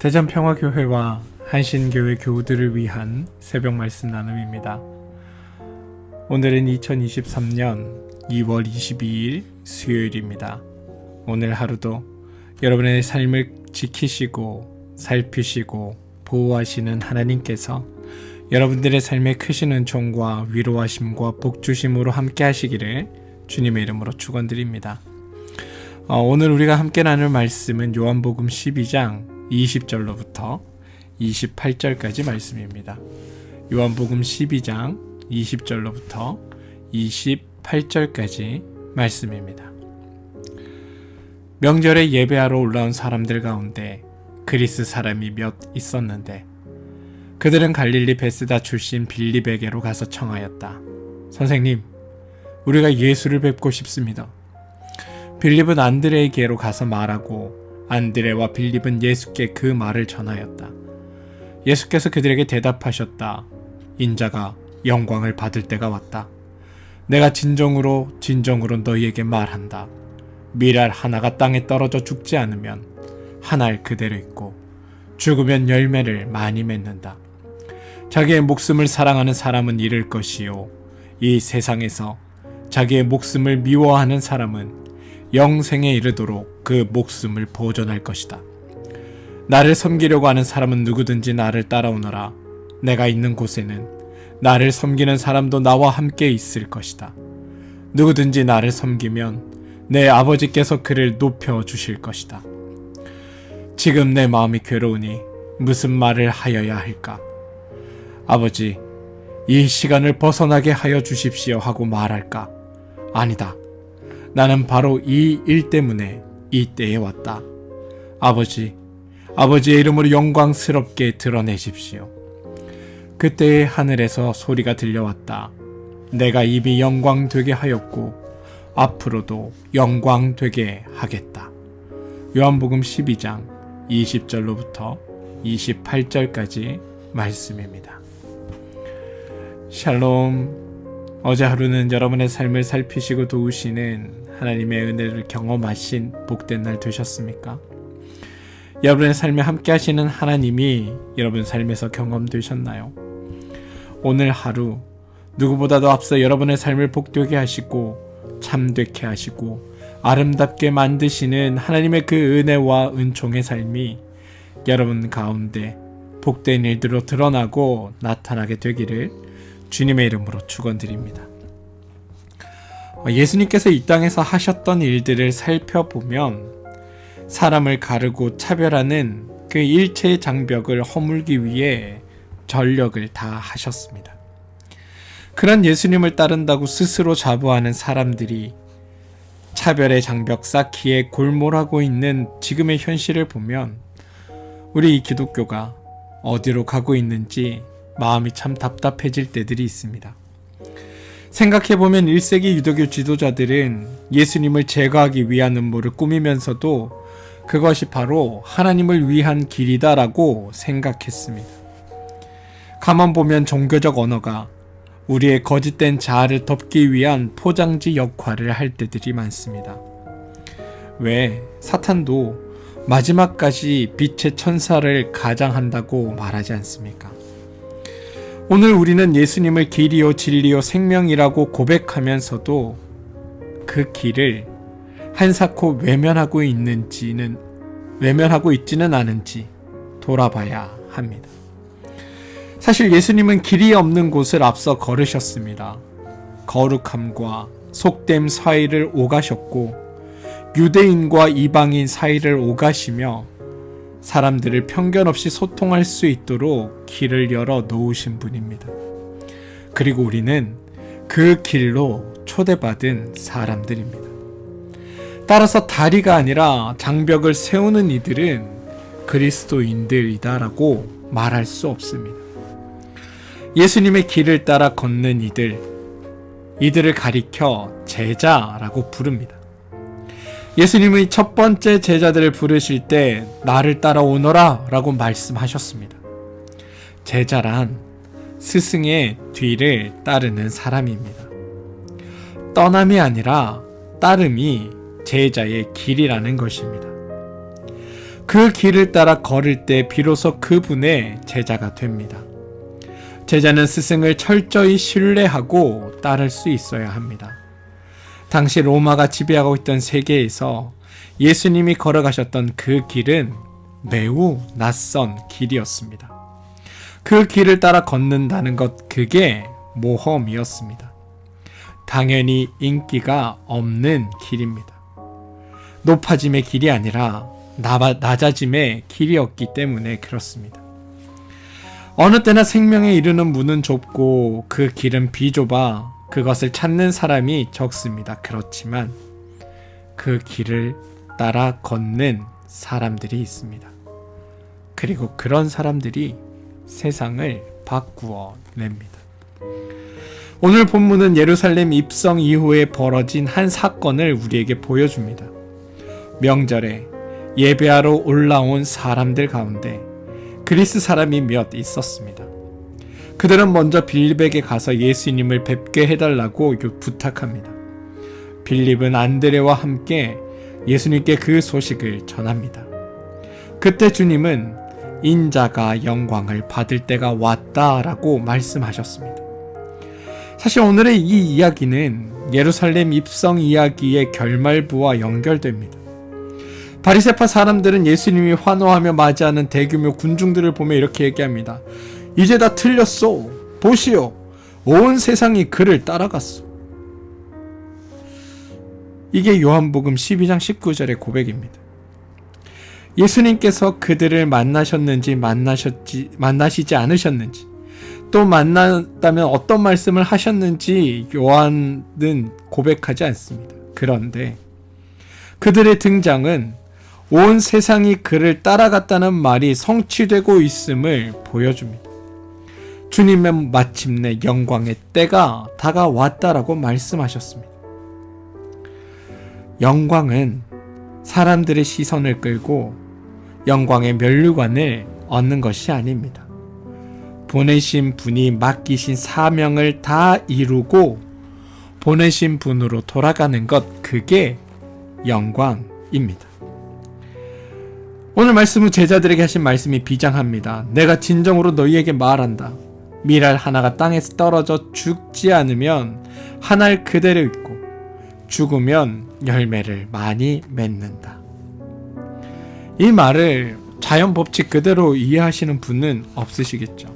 대전평화교회와 한신교회 교우들을 위한 새벽 말씀 나눔입니다. 오늘은 2023년 2월 22일 수요일입니다. 오늘 하루도 여러분의 삶을 지키시고 살피시고 보호하시는 하나님께서 여러분들의 삶에 크신 은총과 위로하심과 복주심으로 함께 하시기를 주님의 이름으로 축원드립니다. 오늘 우리가 함께 나눌 말씀은 요한복음 12장 20절로부터 28절까지 말씀입니다. 요한복음 12장 20절로부터 28절까지 말씀입니다. 명절에 예배하러 올라온 사람들 가운데 그리스 사람이 몇 있었는데 그들은 갈릴리 베스다 출신 빌립에게로 가서 청하였다. 선생님, 우리가 예수를 뵙고 싶습니다. 빌립은 안드레에게로 가서 말하고 안드레와 빌립은 예수께 그 말을 전하였다. 예수께서 그들에게 대답하셨다. 인자가 영광을 받을 때가 왔다. 내가 진정으로 너희에게 말한다. 밀알 하나가 땅에 떨어져 죽지 않으면 한 알 그대로 있고 죽으면 열매를 많이 맺는다. 자기의 목숨을 사랑하는 사람은 잃을 것이요 이 세상에서 자기의 목숨을 미워하는 사람은 영생에 이르도록 그 목숨을 보존할 것이다. 나를 섬기려고 하는 사람은 누구든지 나를 따라오너라. 내가 있는 곳에는 나를 섬기는 사람도 나와 함께 있을 것이다. 누구든지 나를 섬기면 내 아버지께서 그를 높여주실 것이다. 지금 내 마음이 괴로우니 무슨 말을 하여야 할까? 아버지, 이 시간을 벗어나게 하여 주십시오 하고 말할까? 아니다. 나는 바로 이 일 때문에 이 때에 왔다. 아버지의 이름으로 영광스럽게 드러내십시오. 그때의 하늘에서 소리가 들려왔다. 내가 이미 영광 되게 하였고 앞으로도 영광 되게 하겠다. 요한복음 12장 20절로부터 28절까지 말씀입니다. 샬롬. 어제 하루는 여러분의 삶을 살피시고 도우시는 하나님의 은혜를 경험하신 복된 날 되셨습니까? 여러분의 삶에 함께 하시는 하나님이 여러분 삶에서 경험되셨나요? 오늘 하루 누구보다도 앞서 여러분의 삶을 복되게 하시고 참되게 하시고 아름답게 만드시는 하나님의 그 은혜와 은총의 삶이 여러분 가운데 복된 일들로 드러나고 나타나게 되기를 주님의 이름으로 축원드립니다. 예수님께서 이 땅에서 하셨던 일들을 살펴보면 사람을 가르고 차별하는 그 일체의 장벽을 허물기 위해 전력을 다하셨습니다. 그런 예수님을 따른다고 스스로 자부하는 사람들이 차별의 장벽 쌓기에 골몰하고 있는 지금의 현실을 보면 우리 이 기독교가 어디로 가고 있는지 마음이 참 답답해질 때들이 있습니다. 생각해보면 1세기 유대교 지도자들은 예수님을 제거하기 위한 음모를 꾸미면서도 그것이 바로 하나님을 위한 길이다라고 생각했습니다. 가만 보면 종교적 언어가 우리의 거짓된 자아를 덮기 위한 포장지 역할을 할 때들이 많습니다. 왜 사탄도 마지막까지 빛의 천사를 가장한다고 말하지 않습니까? 오늘 우리는 예수님을 길이요 진리요 생명이라고 고백하면서도 그 길을 한사코 외면하고 있지는 않은지 돌아봐야 합니다. 사실 예수님은 길이 없는 곳을 앞서 걸으셨습니다. 거룩함과 속됨 사이를 오가셨고 유대인과 이방인 사이를 오가시며 사람들을 편견 없이 소통할 수 있도록 길을 열어 놓으신 분입니다. 그리고 우리는 그 길로 초대받은 사람들입니다. 따라서 다리가 아니라 장벽을 세우는 이들은 그리스도인들이다라고 말할 수 없습니다. 예수님의 길을 따라 걷는 이들을 가리켜 제자라고 부릅니다. 예수님의 첫 번째 제자들을 부르실 때 나를 따라오너라 라고 말씀하셨습니다. 제자란 스승의 뒤를 따르는 사람입니다. 떠남이 아니라 따름이 제자의 길이라는 것입니다. 그 길을 따라 걸을 때 비로소 그분의 제자가 됩니다. 제자는 스승을 철저히 신뢰하고 따를 수 있어야 합니다. 당시 로마가 지배하고 있던 세계에서 예수님이 걸어가셨던 그 길은 매우 낯선 길이었습니다. 그 길을 따라 걷는다는 것, 그게 모험이었습니다. 당연히 인기가 없는 길입니다. 높아짐의 길이 아니라 낮아짐의 길이었기 때문에 그렇습니다. 어느 때나 생명에 이르는 문은 좁고 그 길은 비좁아 그것을 찾는 사람이 적습니다. 그렇지만 그 길을 따라 걷는 사람들이 있습니다. 그리고 그런 사람들이 세상을 바꾸어 냅니다. 오늘 본문은 예루살렘 입성 이후에 벌어진 한 사건을 우리에게 보여줍니다. 명절에 예배하러 올라온 사람들 가운데 그리스 사람이 몇 있었습니다. 그들은 먼저 빌립에게 가서 예수님을 뵙게 해달라고 부탁합니다. 빌립은 안드레와 함께 예수님께 그 소식을 전합니다. 그때 주님은 인자가 영광을 받을 때가 왔다라고 말씀하셨습니다. 사실 오늘의 이 이야기는 예루살렘 입성 이야기의 결말부와 연결됩니다. 바리새파 사람들은 예수님이 환호하며 맞이하는 대규모 군중들을 보며 이렇게 얘기합니다. 이제 다 틀렸소. 보시오. 온 세상이 그를 따라갔소. 이게 요한복음 12장 19절의 고백입니다. 예수님께서 그들을 만나셨는지 만나시지 않으셨는지, 또 만났다면 어떤 말씀을 하셨는지 요한은 고백하지 않습니다. 그런데 그들의 등장은 온 세상이 그를 따라갔다는 말이 성취되고 있음을 보여줍니다. 주님의 마침내 영광의 때가 다가왔다라고 말씀하셨습니다. 영광은 사람들의 시선을 끌고 영광의 면류관을 얻는 것이 아닙니다. 보내신 분이 맡기신 사명을 다 이루고 보내신 분으로 돌아가는 것, 그게 영광입니다. 오늘 말씀은 제자들에게 하신 말씀이 비장합니다. 내가 진정으로 너희에게 말한다. 밀알 하나가 땅에서 떨어져 죽지 않으면 한 알 그대로 있고 죽으면 열매를 많이 맺는다. 이 말을 자연 법칙 그대로 이해하시는 분은 없으시겠죠.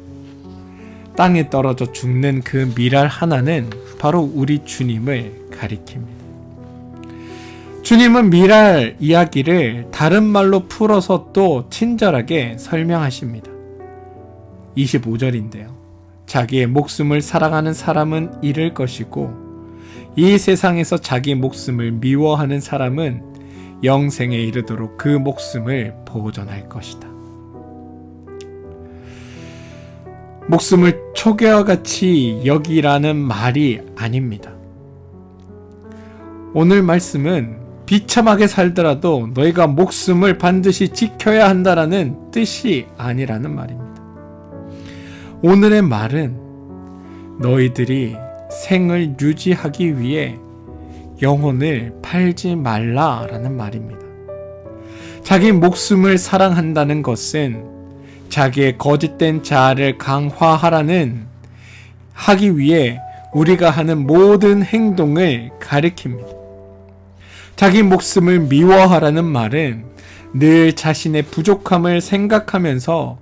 땅에 떨어져 죽는 그 밀알 하나는 바로 우리 주님을 가리킵니다. 주님은 밀알 이야기를 다른 말로 풀어서 또 친절하게 설명하십니다. 25절인데요. 자기의 목숨을 사랑하는 사람은 잃을 것이고 이 세상에서 자기 목숨을 미워하는 사람은 영생에 이르도록 그 목숨을 보존할 것이다. 목숨을 초계와 같이 여기라는 말이 아닙니다. 오늘 말씀은 비참하게 살더라도 너희가 목숨을 반드시 지켜야 한다라는 뜻이 아니라는 말입니다. 오늘의 말은 너희들이 생을 유지하기 위해 영혼을 팔지 말라라는 말입니다. 자기 목숨을 사랑한다는 것은 자기의 거짓된 자아를 강화하라는 하기 위해 우리가 하는 모든 행동을 가리킵니다. 자기 목숨을 미워하라는 말은 늘 자신의 부족함을 생각하면서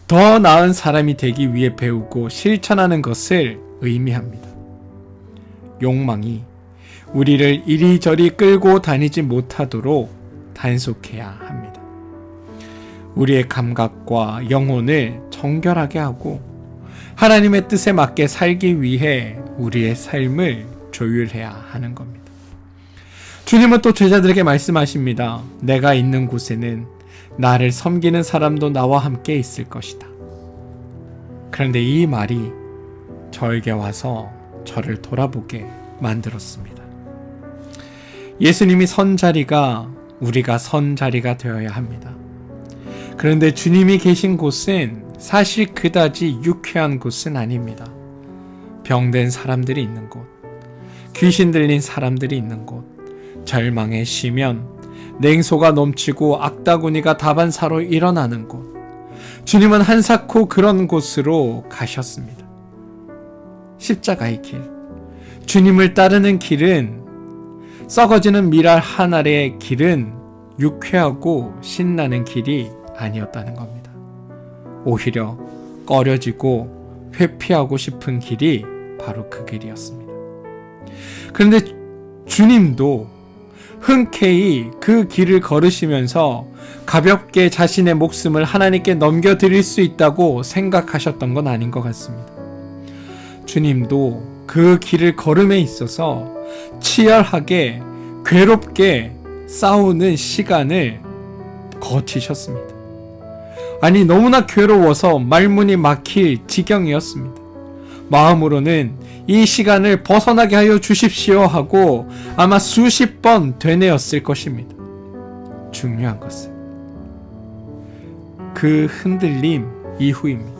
더 나은 사람이 되기 위해 배우고 실천하는 것을 의미합니다. 욕망이 우리를 이리저리 끌고 다니지 못하도록 단속해야 합니다. 우리의 감각과 영혼을 정결하게 하고 하나님의 뜻에 맞게 살기 위해 우리의 삶을 조율해야 하는 겁니다. 주님은 또 제자들에게 말씀하십니다. 내가 있는 곳에는 나를 섬기는 사람도 나와 함께 있을 것이다. 그런데 이 말이 저에게 와서 저를 돌아보게 만들었습니다. 예수님이 선 자리가 우리가 선 자리가 되어야 합니다. 그런데 주님이 계신 곳은 사실 그다지 유쾌한 곳은 아닙니다. 병든 사람들이 있는 곳, 귀신 들린 사람들이 있는 곳, 절망의 시면, 냉소가 넘치고 악다구니가 다반사로 일어나는 곳, 주님은 한사코 그런 곳으로 가셨습니다. 십자가의 길, 주님을 따르는 길은, 썩어지는 밀알 한 알의 길은 유쾌하고 신나는 길이 아니었다는 겁니다. 오히려 꺼려지고 회피하고 싶은 길이 바로 그 길이었습니다. 그런데 주님도 흔쾌히 그 길을 걸으시면서 가볍게 자신의 목숨을 하나님께 넘겨드릴 수 있다고 생각하셨던 건 아닌 것 같습니다. 주님도 그 길을 걸음에 있어서 치열하게 괴롭게 싸우는 시간을 거치셨습니다. 아니, 너무나 괴로워서 말문이 막힐 지경이었습니다. 마음으로는 이 시간을 벗어나게 하여 주십시오 하고 아마 수십 번 되뇌었을 것입니다. 중요한 것은 그 흔들림 이후입니다.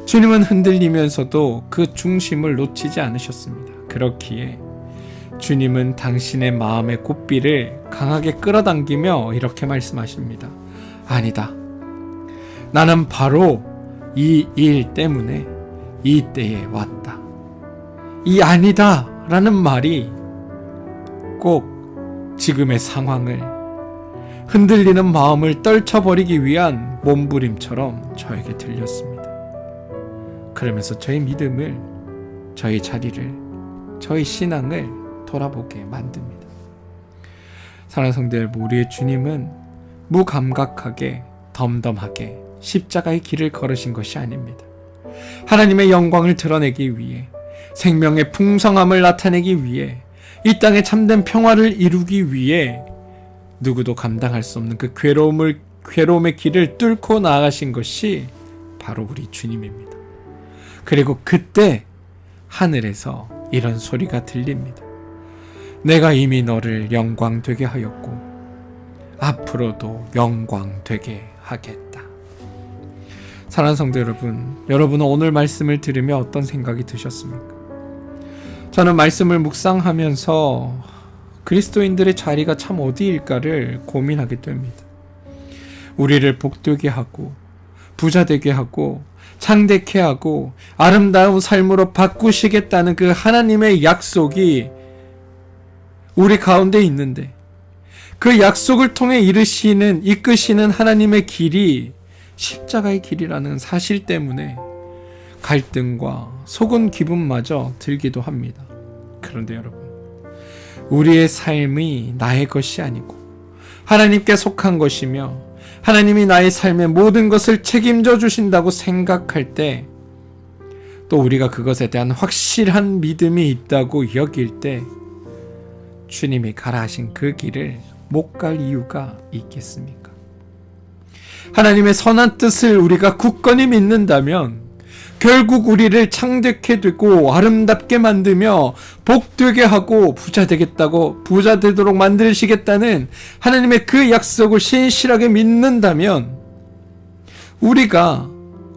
주님은 흔들리면서도 그 중심을 놓치지 않으셨습니다. 그렇기에 주님은 당신의 마음의 고삐를 강하게 끌어당기며 이렇게 말씀하십니다. 아니다. 나는 바로 이 일 때문에 이 때에 왔다. 이 아니다 라는 말이 꼭 지금의 상황을, 흔들리는 마음을 떨쳐버리기 위한 몸부림처럼 저에게 들렸습니다. 그러면서 저의 믿음을, 저의 자리를, 저의 신앙을 돌아보게 만듭니다. 사랑하는 성도 여러분, 우리의 주님은 무감각하게 덤덤하게 십자가의 길을 걸으신 것이 아닙니다. 하나님의 영광을 드러내기 위해, 생명의 풍성함을 나타내기 위해, 이 땅에 참된 평화를 이루기 위해 누구도 감당할 수 없는 그 괴로움의 길을 뚫고 나아가신 것이 바로 우리 주님입니다. 그리고 그때 하늘에서 이런 소리가 들립니다. 내가 이미 너를 영광되게 하였고 앞으로도 영광되게 하겠다. 사랑하는 성도 여러분, 여러분은 오늘 말씀을 들으며 어떤 생각이 드셨습니까? 저는 말씀을 묵상하면서 그리스도인들의 자리가 참 어디일까를 고민하게 됩니다. 우리를 복되게 하고 부자되게 하고 창대케 하고 아름다운 삶으로 바꾸시겠다는 그 하나님의 약속이 우리 가운데 있는데, 그 약속을 통해 이끄시는 하나님의 길이 십자가의 길이라는 사실 때문에 갈등과 속은 기분마저 들기도 합니다. 그런데 여러분, 우리의 삶이 나의 것이 아니고 하나님께 속한 것이며 하나님이 나의 삶의 모든 것을 책임져 주신다고 생각할 때, 또 우리가 그것에 대한 확실한 믿음이 있다고 여길 때, 주님이 가라 하신 그 길을 못 갈 이유가 있겠습니까? 하나님의 선한 뜻을 우리가 굳건히 믿는다면 결국 우리를 창대케 되고 아름답게 만들며 복되게 하고 부자 되도록 만드시겠다는 하나님의 그 약속을 신실하게 믿는다면, 우리가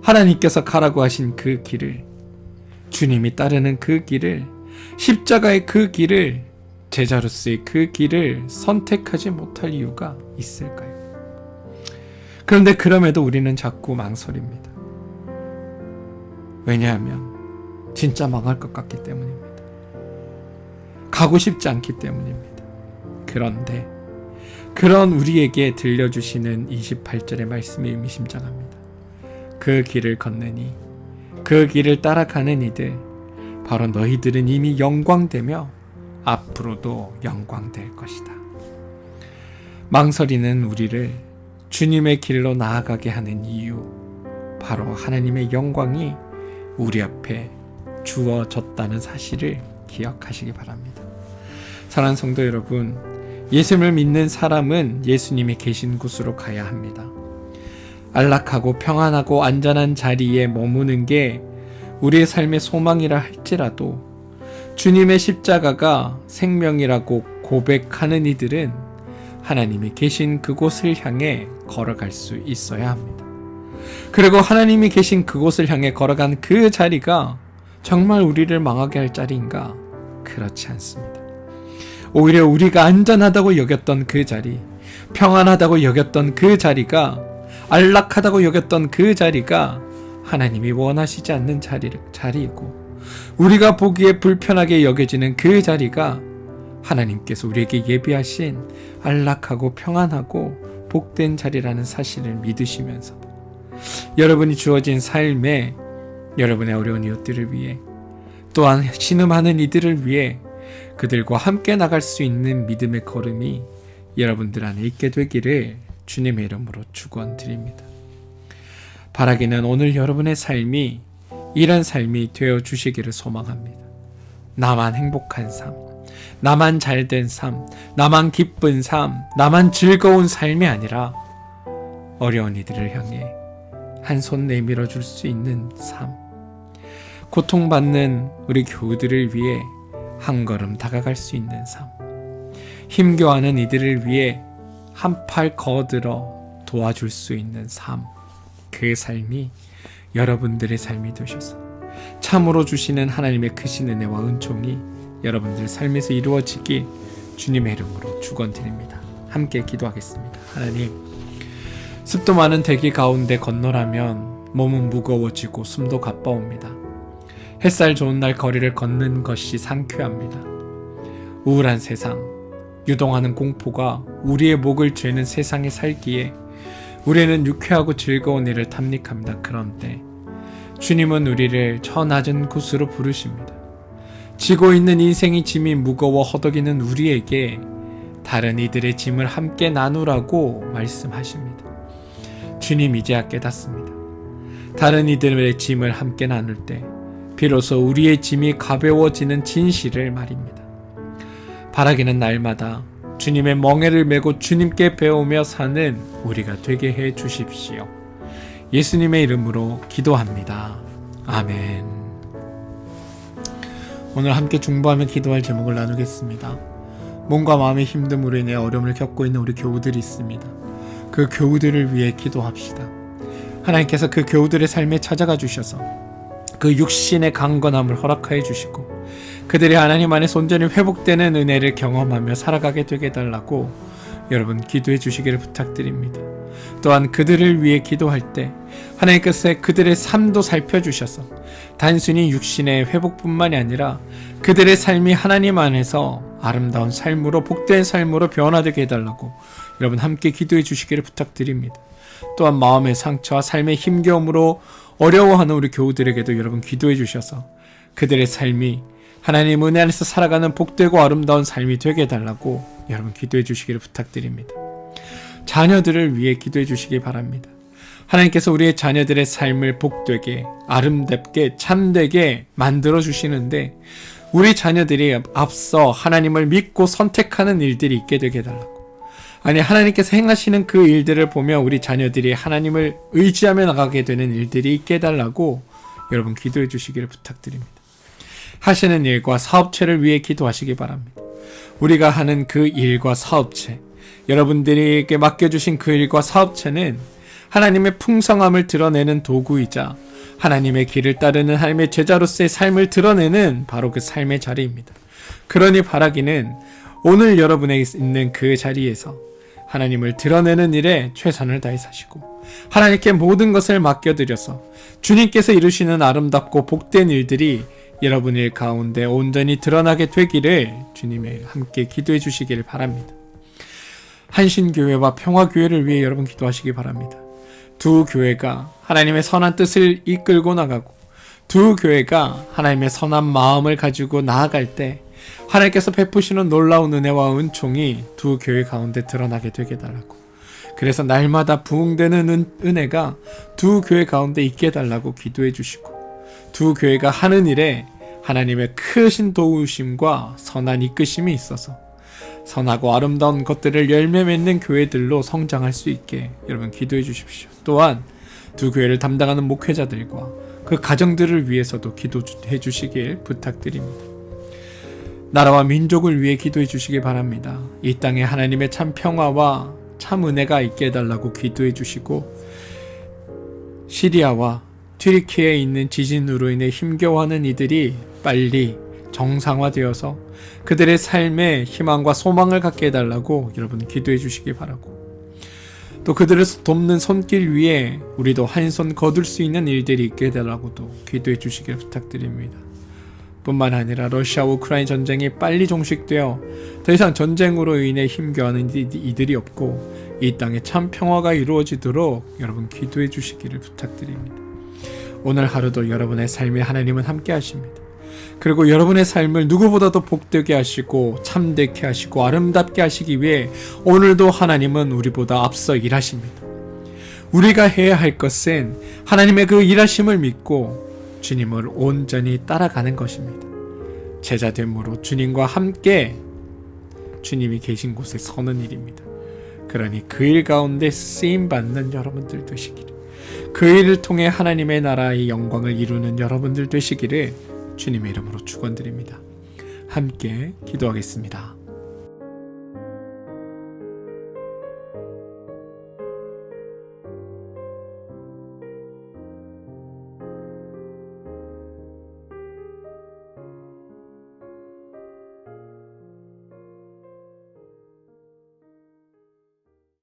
하나님께서 가라고 하신 그 길을, 주님이 따르는 그 길을, 십자가의 그 길을, 제자로서의 그 길을 선택하지 못할 이유가 있을까요? 그런데 그럼에도 우리는 자꾸 망설입니다. 왜냐하면 진짜 망할 것 같기 때문입니다. 가고 싶지 않기 때문입니다. 그런데 그런 우리에게 들려주시는 28절의 말씀이 의미심장합니다. 그 길을 걷느니, 그 길을 따라가는 이들, 바로 너희들은 이미 영광되며 앞으로도 영광될 것이다. 망설이는 우리를 주님의 길로 나아가게 하는 이유, 바로 하나님의 영광이 우리 앞에 주어졌다는 사실을 기억하시기 바랍니다. 사랑하는 성도 여러분, 예수님을 믿는 사람은 예수님이 계신 곳으로 가야 합니다. 안락하고 평안하고 안전한 자리에 머무는 게 우리의 삶의 소망이라 할지라도, 주님의 십자가가 생명이라고 고백하는 이들은 하나님이 계신 그곳을 향해 걸어갈 수 있어야 합니다. 그리고 하나님이 계신 그곳을 향해 걸어간 그 자리가 정말 우리를 망하게 할 자리인가? 그렇지 않습니다. 오히려 우리가 안전하다고 여겼던 그 자리, 평안하다고 여겼던 그 자리가, 안락하다고 여겼던 그 자리가 하나님이 원하시지 않는 자리이고, 우리가 보기에 불편하게 여겨지는 그 자리가 하나님께서 우리에게 예비하신 안락하고 평안하고 복된 자리라는 사실을 믿으시면서 여러분이 주어진 삶에 여러분의 어려운 이웃들을 위해, 또한 신음하는 이들을 위해 그들과 함께 나갈 수 있는 믿음의 걸음이 여러분들 안에 있게 되기를 주님의 이름으로 축원드립니다. 바라기는 오늘 여러분의 삶이 이런 삶이 되어 주시기를 소망합니다. 나만 행복한 삶, 나만 잘된 삶, 나만 기쁜 삶, 나만 즐거운 삶이 아니라 어려운 이들을 향해 한 손 내밀어 줄 수 있는 삶, 고통받는 우리 교우들을 위해 한 걸음 다가갈 수 있는 삶, 힘겨워하는 이들을 위해 한 팔 거들어 도와줄 수 있는 삶, 그 삶이 여러분들의 삶이 되셔서 참으로 주시는 하나님의 크신 은혜와 은총이 여러분들 삶에서 이루어지길 주님의 이름으로 축원드립니다. 함께 기도하겠습니다. 하나님, 습도 많은 대기 가운데 건너라면 몸은 무거워지고 숨도 가빠옵니다. 햇살 좋은 날 거리를 걷는 것이 상쾌합니다. 우울한 세상, 유동하는 공포가 우리의 목을 죄는 세상에 살기에 우리는 유쾌하고 즐거운 일을 탐닉합니다. 그런 때 주님은 우리를 저 낮은 곳으로 부르십니다. 지고 있는 인생의 짐이 무거워 허덕이는 우리에게 다른 이들의 짐을 함께 나누라고 말씀하십니다. 주님, 이제야 깨닫습니다. 다른 이들의 짐을 함께 나눌 때 비로소 우리의 짐이 가벼워지는 진실을 말입니다. 바라기는 날마다 주님의 멍에를 메고 주님께 배우며 사는 우리가 되게 해 주십시오. 예수님의 이름으로 기도합니다. 아멘. 오늘 함께 중보하며 기도할 제목을 나누겠습니다. 몸과 마음의 힘듦으로 인해 어려움을 겪고 있는 우리 교우들이 있습니다. 그 교우들을 위해 기도합시다. 하나님께서 그 교우들의 삶에 찾아가 주셔서 그 육신의 강건함을 허락하여 주시고 그들이 하나님 안에 온전히 회복되는 은혜를 경험하며 살아가게 되게 해달라고 여러분 기도해 주시기를 부탁드립니다. 또한 그들을 위해 기도할 때 하나님께서 그들의 삶도 살펴주셔서 단순히 육신의 회복뿐만이 아니라 그들의 삶이 하나님 안에서 아름다운 삶으로 복된 삶으로 변화되게 해달라고 여러분 함께 기도해 주시기를 부탁드립니다. 또한 마음의 상처와 삶의 힘겨움으로 어려워하는 우리 교우들에게도 여러분 기도해 주셔서 그들의 삶이 하나님 은혜 안에서 살아가는 복되고 아름다운 삶이 되게 해달라고 여러분 기도해 주시기를 부탁드립니다. 자녀들을 위해 기도해 주시기 바랍니다. 하나님께서 우리의 자녀들의 삶을 복되게 아름답게 참되게 만들어 주시는데 우리 자녀들이 앞서 하나님을 믿고 선택하는 일들이 있게 되게 해달라고, 아니 하나님께서 행하시는 그 일들을 보며 우리 자녀들이 하나님을 의지하며 나가게 되는 일들이 있게 해달라고 여러분 기도해 주시기를 부탁드립니다. 하시는 일과 사업체를 위해 기도하시기 바랍니다. 우리가 하는 그 일과 사업체, 여러분들에게 맡겨주신 그 일과 사업체는 하나님의 풍성함을 드러내는 도구이자 하나님의 길을 따르는 하나님의 제자로서의 삶을 드러내는 바로 그 삶의 자리입니다. 그러니 바라기는 오늘 여러분에 있는 그 자리에서 하나님을 드러내는 일에 최선을 다해 사시고 하나님께 모든 것을 맡겨드려서 주님께서 이루시는 아름답고 복된 일들이 여러분 일 가운데 온전히 드러나게 되기를 주님의 함께 기도해 주시기를 바랍니다. 한신교회와 평화교회를 위해 여러분 기도하시기 바랍니다. 두 교회가 하나님의 선한 뜻을 이끌고 나가고 두 교회가 하나님의 선한 마음을 가지고 나아갈 때 하나님께서 베푸시는 놀라운 은혜와 은총이 두 교회 가운데 드러나게 되게 해달라고, 그래서 날마다 부흥되는 은혜가 두 교회 가운데 있게 해달라고 기도해 주시고 두 교회가 하는 일에 하나님의 크신 도우심과 선한 이끄심이 있어서 선하고 아름다운 것들을 열매 맺는 교회들로 성장할 수 있게 여러분 기도해 주십시오. 또한 두 교회를 담당하는 목회자들과 그 가정들을 위해서도 기도해 주시길 부탁드립니다. 나라와 민족을 위해 기도해 주시기 바랍니다. 이 땅에 하나님의 참 평화와 참 은혜가 있게 해달라고 기도해 주시고 시리아와 튀르키예에 있는 지진으로 인해 힘겨워하는 이들이 빨리 정상화되어서 그들의 삶에 희망과 소망을 갖게 해달라고 여러분 기도해 주시기 바라고, 또 그들을 돕는 손길 위에 우리도 한 손 거둘 수 있는 일들이 있게 해달라고도 기도해 주시길 부탁드립니다. 뿐만 아니라 러시아 우크라이나 전쟁이 빨리 종식되어 더 이상 전쟁으로 인해 힘겨워하는 이들이 없고 이 땅에 참 평화가 이루어지도록 여러분 기도해 주시기를 부탁드립니다. 오늘 하루도 여러분의 삶에 하나님은 함께 하십니다. 그리고 여러분의 삶을 누구보다도 복되게 하시고 참되게 하시고 아름답게 하시기 위해 오늘도 하나님은 우리보다 앞서 일하십니다. 우리가 해야 할 것은 하나님의 그 일하심을 믿고 주님을 온전히 따라가는 것입니다. 제자됨으로 주님과 함께 주님이 계신 곳에 서는 일입니다. 그러니 그 일 가운데 쓰임받는 여러분들 되시기를, 그 일을 통해 하나님의 나라의 영광을 이루는 여러분들 되시기를 주님의 이름으로 축원드립니다. 함께 기도하겠습니다.